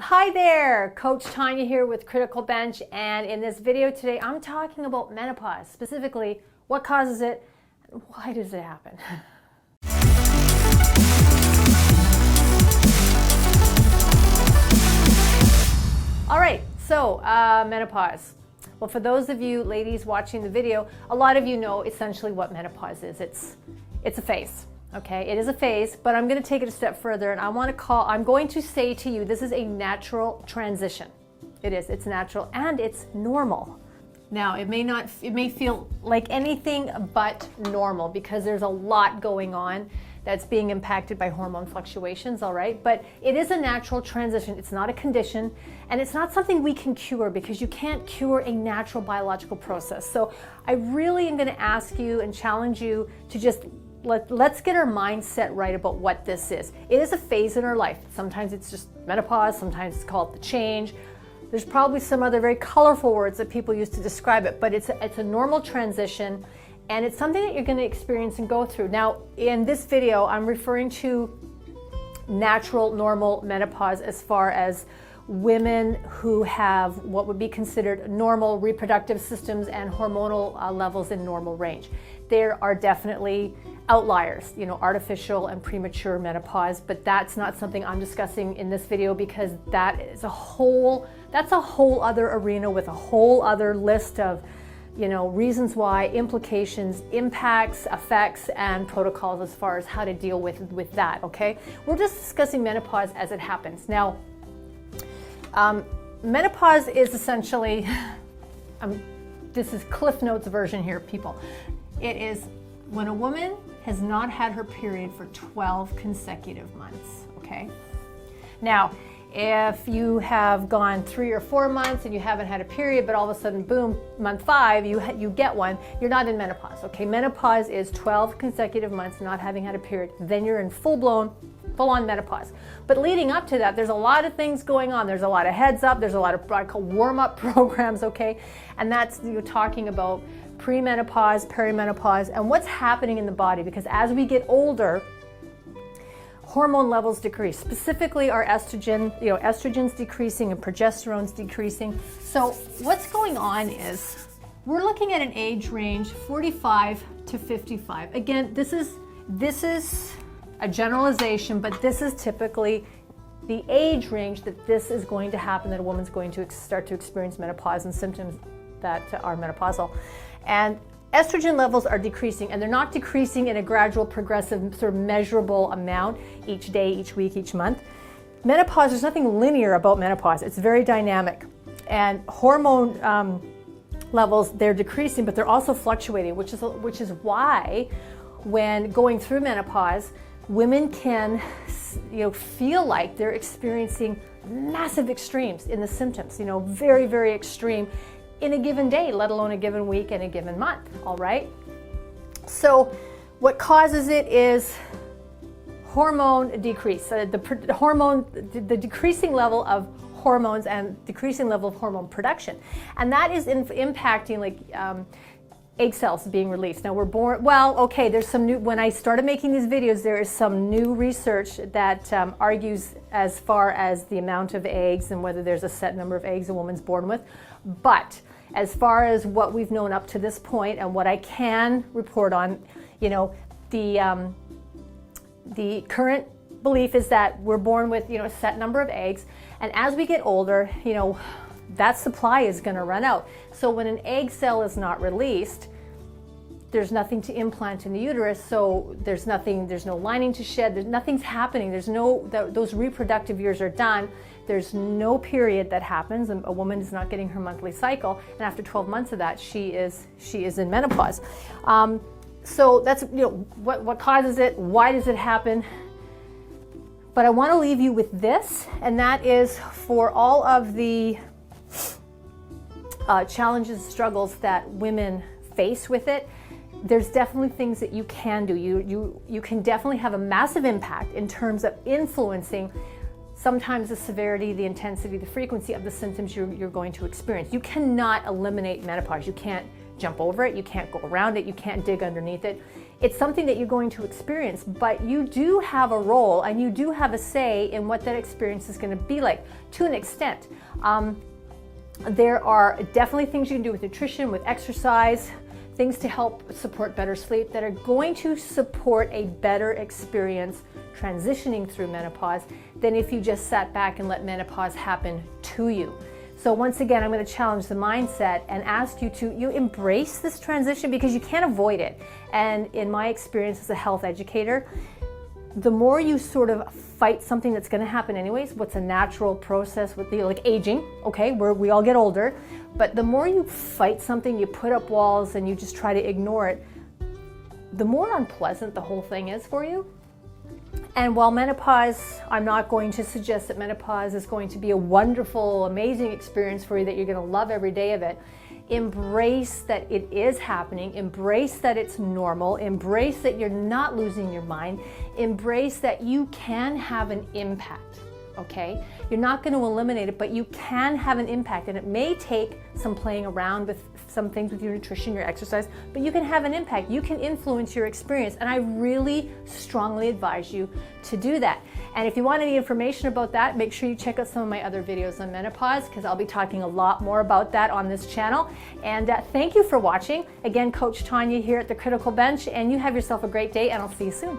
Hi there, Coach Tanya here with Critical Bench, and in this video today I'm talking about menopause, specifically what causes it and why does it happen. All right, so menopause. Well, for those of you ladies watching the video, a lot of you know essentially what menopause is. It's a phase. Okay, it is a phase, but I'm going to take it a step further, and I'm going to say to you, this is a natural transition. It's natural and it's normal. Now, it may feel like anything but normal because there's a lot going on that's being impacted by hormone fluctuations, all right? But it is a natural transition. It's not a condition, and it's not something we can cure because you can't cure a natural biological process. So I really am going to ask you and challenge you to just let's get our mindset right about what this is. It is a phase in our life. Sometimes it's just menopause, sometimes it's called the change. There's probably some other very colorful words that people use to describe it, but it's a normal transition, and it's something that you're going to experience and go through. Now, in this video, I'm referring to natural, normal menopause as far as women who have what would be considered normal reproductive systems and hormonal levels in normal range. There are definitely outliers, artificial and premature menopause, but that's not something I'm discussing in this video because that's a whole other arena with a whole other list of reasons why, implications, impacts, effects, and protocols as far as how to deal with that, okay? We're just discussing menopause as it happens. Now, menopause is essentially, this is Cliff Notes version here, people. It is when a woman has not had her period for 12 consecutive months, okay? Now, if you have gone 3 or 4 months and you haven't had a period, but all of a sudden, boom, month 5, you get one, you're not in menopause, okay? Menopause is 12 consecutive months not having had a period. Then you're in full-on menopause. But leading up to that, there's a lot of things going on. There's a lot of heads up. There's a lot of what I call warm-up programs, okay? And that's, you're talking about premenopause, perimenopause, and what's happening in the body, because as we get older, hormone levels decrease. Specifically, our estrogen, estrogen's decreasing and progesterone's decreasing. So what's going on is we're looking at an age range 45 to 55. Again, this is a generalization, but this is typically the age range that this is going to happen, that a woman's going to start to experience menopause and symptoms that are menopausal. And estrogen levels are decreasing, and they're not decreasing in a gradual, progressive, sort of measurable amount each day, each week, each month. Menopause, there's nothing linear about menopause. It's very dynamic. And hormone levels, they're decreasing, but they're also fluctuating, which is why when going through menopause, women can feel like they're experiencing massive extremes in the symptoms, very, very extreme in a given day, let alone a given week and a given month, all right? So what causes it is hormone decrease, the decreasing level of hormones and decreasing level of hormone production. And that is impacting egg cells being released. Now we're born, there's some new, when I started making these videos, there is some new research that argues as far as the amount of eggs and whether there's a set number of eggs a woman's born with. But as far as what we've known up to this point and what I can report on, the current belief is that we're born with, a set number of eggs. And as we get older, that supply is going to run out. So when an egg cell is not released, there's nothing to implant in the uterus, so there's no lining to shed, nothing's happening, those reproductive years are done, there's no period that happens, and a woman is not getting her monthly cycle, and after 12 months of that, she is in menopause. So that's, what causes it, why does it happen? But I want to leave you with this, and that is for all of the challenges, struggles that women face with it, there's definitely things that you can do. You can definitely have a massive impact in terms of influencing sometimes the severity, the intensity, the frequency of the symptoms you're going to experience. You cannot eliminate menopause. You can't jump over it. You can't go around it. You can't dig underneath it. It's something that you're going to experience, but you do have a role and you do have a say in what that experience is going to be like to an extent. There are definitely things you can do with nutrition, with exercise, things to help support better sleep that are going to support a better experience transitioning through menopause than if you just sat back and let menopause happen to you. So once again, I'm going to challenge the mindset and ask you to embrace this transition because you can't avoid it. And in my experience as a health educator, the more you sort of fight something that's going to happen anyways, what's a natural process with like aging, okay, where we all get older, but the more you fight something, you put up walls and you just try to ignore it, the more unpleasant the whole thing is for you. And while menopause, I'm not going to suggest that menopause is going to be a wonderful, amazing experience for you that you're going to love every day of it. Embrace that it is happening. Embrace that it's normal. Embrace that you're not losing your mind. Embrace that you can have an impact, okay? You're not going to eliminate it, but you can have an impact. And it may take some playing around with some things with your nutrition, your exercise, but you can have an impact. You can influence your experience. And I really strongly advise you to do that. And if you want any information about that, make sure you check out some of my other videos on menopause because I'll be talking a lot more about that on this channel. And thank you for watching. Again, Coach Tanya here at the Critical Bench, and you have yourself a great day, and I'll see you soon.